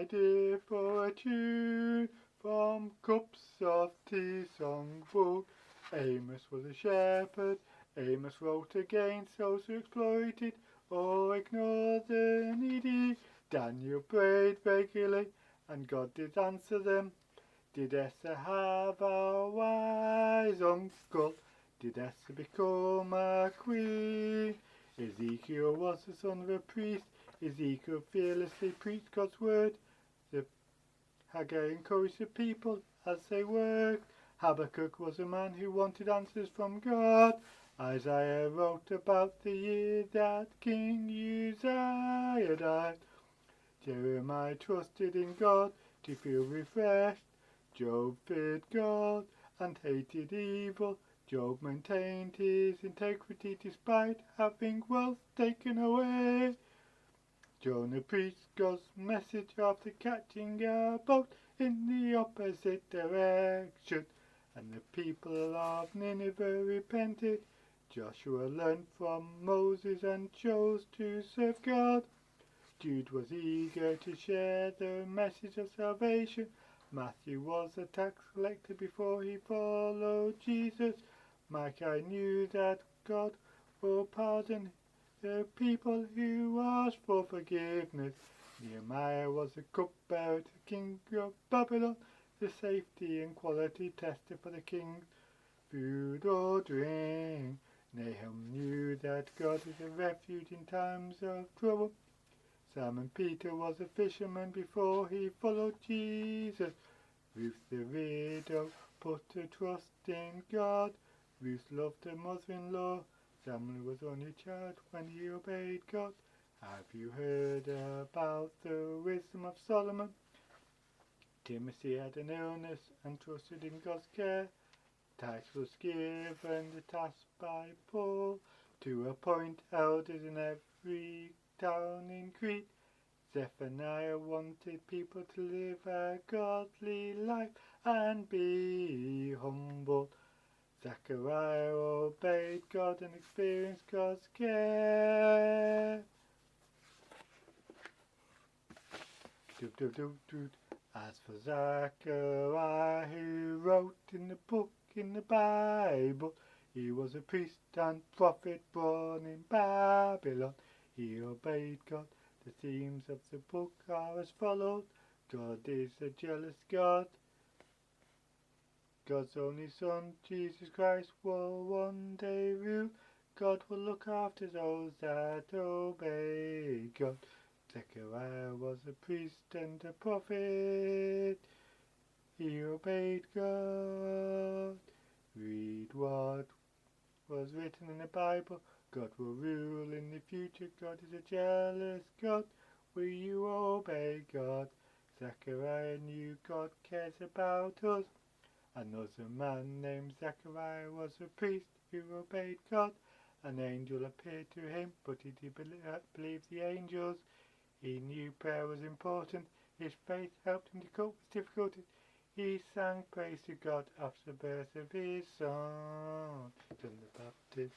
idea for a tune from cups of tea songbook. Amos was a shepherd. Amos wrote against those who exploited or ignored the needy. Daniel prayed regularly, and God did answer them. Did Esther have a wise uncle? Did Esther become a queen? Ezekiel was the son of a priest. Ezekiel fearlessly preached God's word. The Haggai encouraged the people as they worked. Habakkuk was a man who wanted answers from God. Isaiah wrote about the year that King Uzziah died. Jeremiah trusted in God to feel refreshed. Job feared God and hated evil. Job maintained his integrity despite having wealth taken away. Jonah preached God's message after catching a boat in the opposite direction, and the people of Nineveh repented. Joshua learned from Moses and chose to serve God. Jude was eager to share the message of salvation. Matthew was a tax collector before he followed Jesus. Micah knew that God will pardon the people who ask for forgiveness. Nehemiah was a cupbearer to the king of Babylon. The safety and quality tested for the king's food or drink. Nahum knew that God is a refuge in times of trouble. Simon Peter was a fisherman before he followed Jesus. Ruth the widow put her trust in God. Ruth loved her mother-in-law. Samuel was only a child when he obeyed God. Have you heard about the wisdom of Solomon? Timothy had an illness and trusted in God's care. Titus was given the task by Paul to appoint elders in every town in Crete. Zephaniah wanted people to live a godly life and be humble. Zechariah obeyed God and experienced God's care. As for Zechariah, who wrote in the Bible, he was a priest and prophet born in Babylon. He obeyed God. The themes of the book are as follows. God is a jealous God. God's only Son, Jesus Christ, will one day rule. God will look after those that obey God. Zechariah was a priest and a prophet. He obeyed God. Read what was written in the Bible. God will rule in the future. God is a jealous God. Will you obey God? Zechariah knew God cares about us. Another man named Zechariah was a priest who obeyed God. An angel appeared to him, but he did believe the angels. He knew prayer was important. His faith helped him to cope with difficulties. He sang praise to God after the birth of his son, John the Baptist.